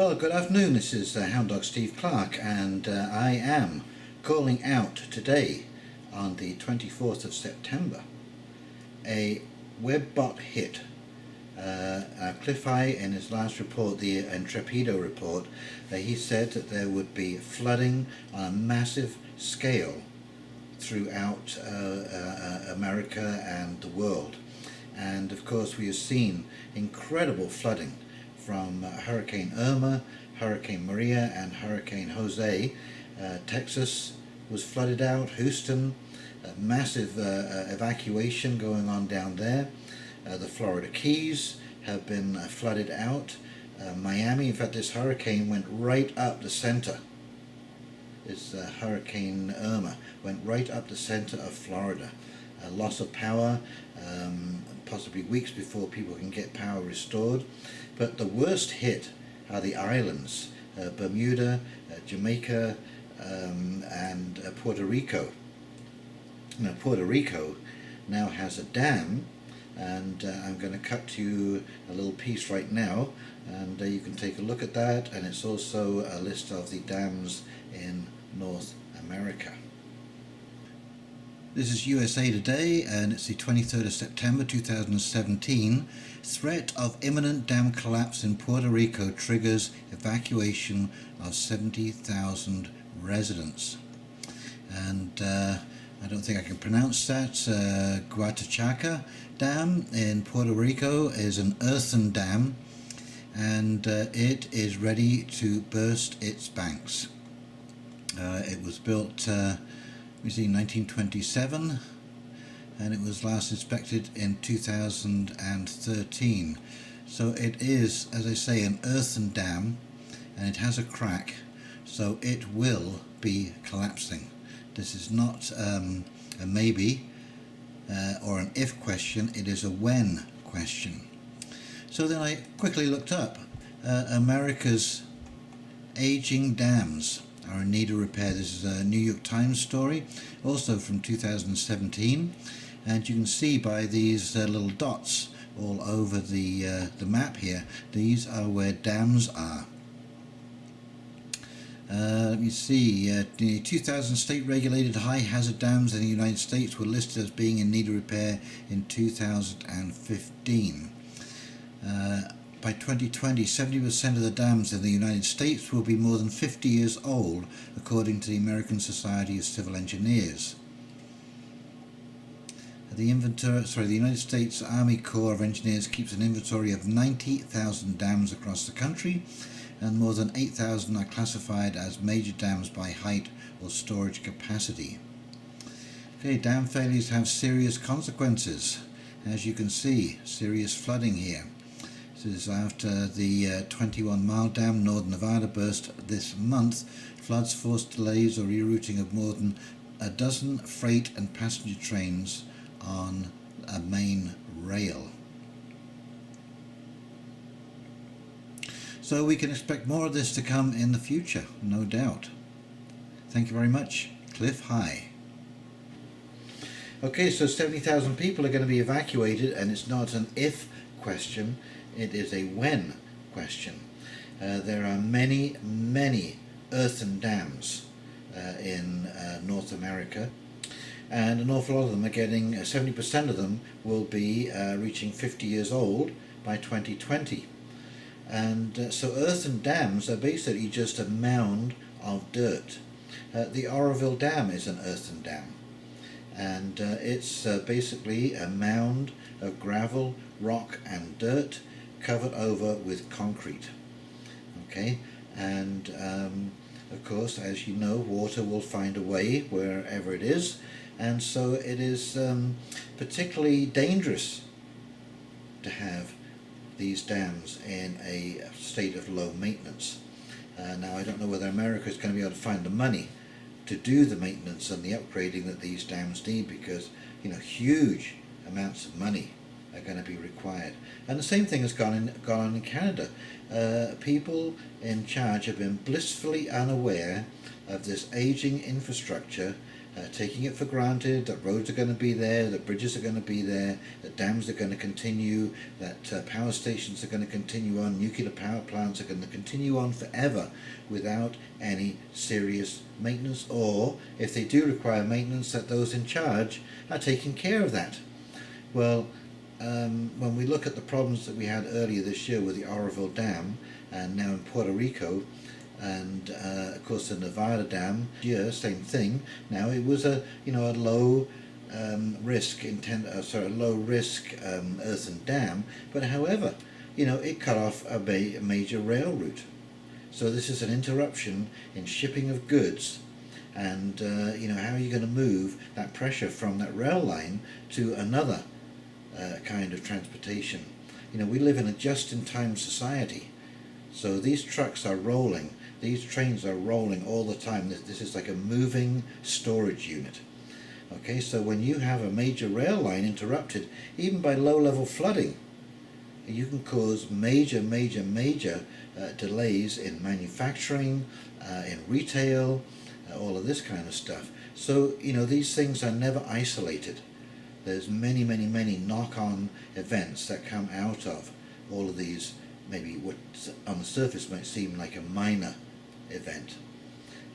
Well, good afternoon. This is Hound Dog Steve Clark, and I am calling out today on the 24th of September a web bot hit. Clif High, in his last report, the Intrepido report, he said that there would be flooding on a massive scale throughout America and the world. And of course we have seen incredible flooding from Hurricane Irma, Hurricane Maria and Hurricane Jose. Texas was flooded out, Houston, massive evacuation going on down there. The Florida Keys have been flooded out. Miami, in fact this hurricane went right up the center. This Hurricane Irma went right up the center of Florida. Loss of power, possibly weeks before people can get power restored. But the worst hit are the islands, Bermuda, Jamaica, and Puerto Rico. Now Puerto Rico now has a dam, and I'm going to cut to you a little piece right now, and you can take a look at that, and it's also a list of the dams in North America. This is USA Today, and it's the 23rd of September 2017. Threat of imminent dam collapse in Puerto Rico triggers evacuation of 70,000 residents. And I don't think I can pronounce that. Guatachaca Dam in Puerto Rico is an earthen dam, and it is ready to burst its banks. It was built we see 1927, and it was last inspected in 2013. So it is, as I say, an earthen dam, and it has a crack, so it will be collapsing. This is not a maybe or an if question, it is a when question. So then I quickly looked up America's aging dams are in need of repair. This is a New York Times story, also from 2017, and you can see by these little dots all over the map here, these are where dams are. Let me see, the 2000 state-regulated high-hazard dams in the United States were listed as being in need of repair in 2015. By 2020, 70% of the dams in the United States will be more than 50 years old, according to the American Society of Civil Engineers. The United States Army Corps of Engineers keeps an inventory of 90,000 dams across the country, and more than 8,000 are classified as major dams by height or storage capacity. Okay, dam failures have serious consequences. As you can see, serious flooding here. This is after the 21 Mile Dam, Northern Nevada, burst this month. Floods forced delays or rerouting of more than a dozen freight and passenger trains on a main rail. So we can expect more of this to come in the future, no doubt. Thank you very much. Clif High. Okay, so 70,000 people are going to be evacuated, and it's not an if question, it is a when question. There are many earthen dams in North America, and an awful lot of them are getting, 70% of them will be reaching 50 years old by 2020. And so earthen dams are basically just a mound of dirt. The Oroville Dam is an earthen dam, and it's basically a mound of gravel, rock and dirt covered over with concrete. Okay, and of course, as you know, water will find a way wherever it is, and so it is particularly dangerous to have these dams in a state of low maintenance. Now I don't know whether America is going to be able to find the money to do the maintenance and the upgrading that these dams need, because huge amounts of money are going to be required. And the same thing has gone on in Canada. People in charge have been blissfully unaware of this aging infrastructure taking it for granted that roads are going to be there, that bridges are going to be there, that dams are going to continue, that power stations are going to continue on, nuclear power plants are going to continue on forever without any serious maintenance, or if they do require maintenance, that those in charge are taking care of that. Well, when we look at the problems that we had earlier this year with the Oroville Dam, and now in Puerto Rico, and of course the Nevada Dam, same thing. Now it was a low risk earthen dam, but however, it cut off a major rail route. So this is an interruption in shipping of goods, and how are you going to move that pressure from that rail line to another kind of transportation? We live in a just-in-time society, so these trucks are rolling, these trains are rolling all the time. This is like a moving storage unit. Okay, so when you have a major rail line interrupted, even by low-level flooding, you can cause major delays in manufacturing, in retail, all of this kind of stuff. So these things are never isolated. There's many knock-on events that come out of all of these, maybe what on the surface might seem like a minor event.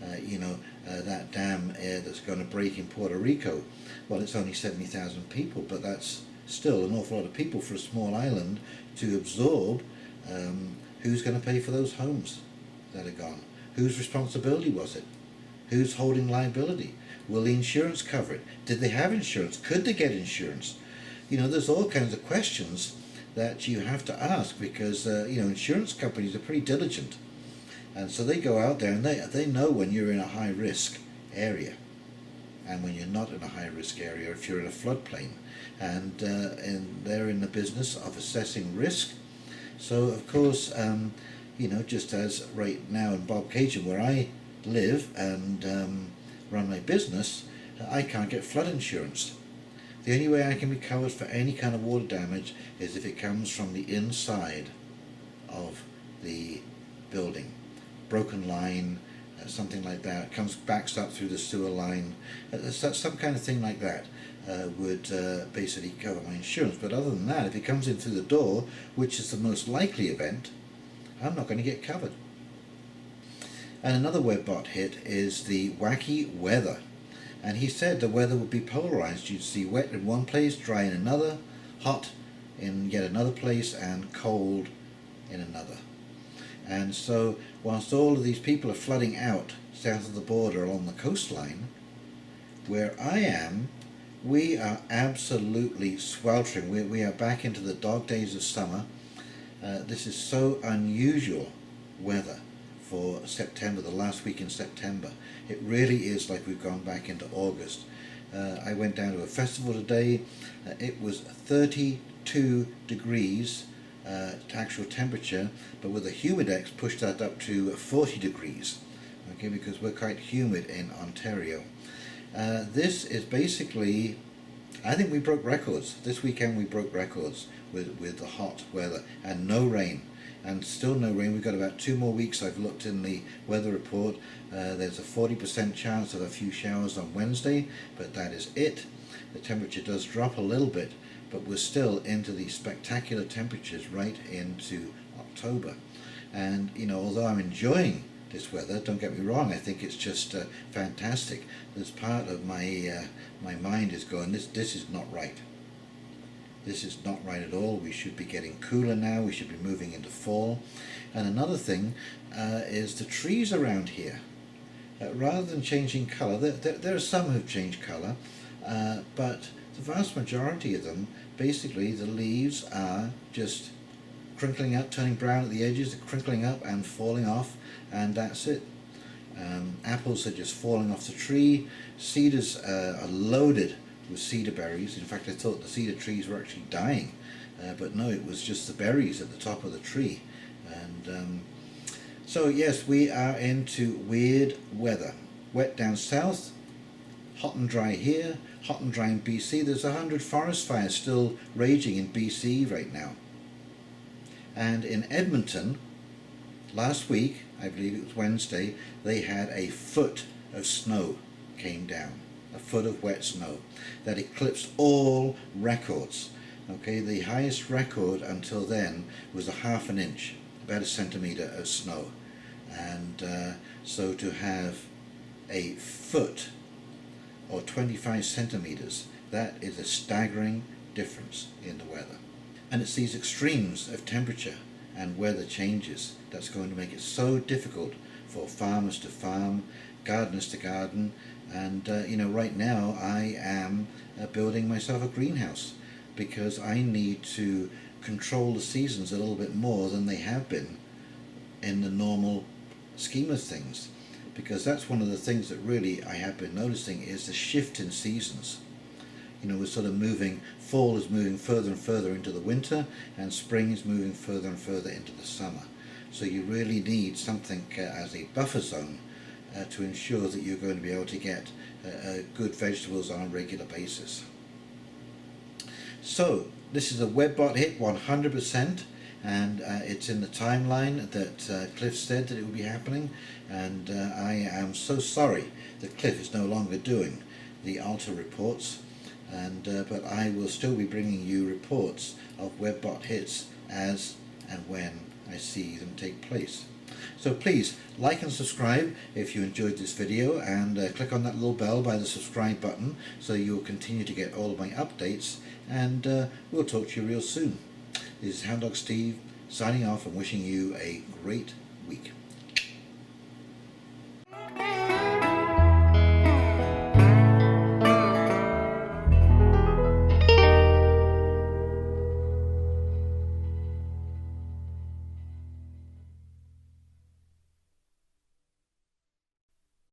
That dam that's going to break in Puerto Rico, well, it's only 70,000 people, but that's still an awful lot of people for a small island to absorb. Who's going to pay for those homes that are gone? Whose responsibility was it? Who's holding liability? Will the insurance cover it? Did they have insurance? Could they get insurance? There's all kinds of questions that you have to ask, because insurance companies are pretty diligent, and so they go out there and they know when you're in a high risk area and when you're not in a high risk area, if you're in a floodplain, and they're in the business of assessing risk. So of course, just as right now in Bob Cajun, where I live and run my business, I can't get flood insurance. The only way I can be covered for any kind of water damage is if it comes from the inside of the building. Broken line, something like that, backs up through the sewer line, some kind of thing like that would basically cover my insurance. But other than that, if it comes in through the door, which is the most likely event, I'm not going to get covered. And another WebBot hit is the wacky weather. And he said the weather would be polarized. You'd see wet in one place, dry in another, hot in yet another place, and cold in another. And so whilst all of these people are flooding out south of the border along the coastline, where I am, we are absolutely sweltering. We are back into the dog days of summer. This is so unusual weather for September, the last week in September. It really is like we've gone back into August. I went down to a festival today. It was 32 degrees actual temperature, but with the humidex pushed that up to 40 degrees, okay, because we're quite humid in Ontario. This is basically, I think we broke records. This weekend we broke records with the hot weather and no rain. And still no rain. We've got about 2 more weeks. I've looked in the weather report. There's a 40% chance of a few showers on Wednesday, but that is it. The temperature does drop a little bit, but we're still into the spectacular temperatures right into October. And although I'm enjoying this weather, don't get me wrong, I think it's just fantastic. There's part of my my mind is going, this is not right. This is not right at all. We should be getting cooler now. We should be moving into fall. And another thing is the trees around here. Rather than changing colour, there are some who've changed colour, but the vast majority of them, basically the leaves are just crinkling up, turning brown at the edges, crinkling up and falling off, and that's it. Apples are just falling off the tree. Cedars are loaded with cedar berries. In fact, I thought the cedar trees were actually dying, but no, it was just the berries at the top of the tree. And so yes, we are into weird weather. Wet down south, hot and dry here, hot and dry in BC. There's 100 forest fires still raging in BC right now. And in Edmonton, last week, I believe it was Wednesday, they had a foot of snow came down. a foot of wet snow that eclipsed all records. Okay, the highest record until then was a half an inch, about a centimetre of snow, and so to have a foot or 25 centimetres, that is a staggering difference in the weather. And it's these extremes of temperature and weather changes that's going to make it so difficult for farmers to farm, gardeners to garden, and right now I am building myself a greenhouse because I need to control the seasons a little bit more than they have been in the normal scheme of things, because that's one of the things that really I have been noticing is the shift in seasons. We're sort of moving, fall is moving further and further into the winter, and spring is moving further and further into the summer. So you really need something as a buffer zone to ensure that you're going to be able to get good vegetables on a regular basis. So this is a WebBot hit 100%, and it's in the timeline that Clif said that it would be happening, and I am so sorry that Clif is no longer doing the Alta reports, but I will still be bringing you reports of WebBot hits as and when I see them take place. So please like and subscribe if you enjoyed this video, and click on that little bell by the subscribe button so you'll continue to get all of my updates, and we'll talk to you real soon. This is Hound Dog Steve signing off and wishing you a great week.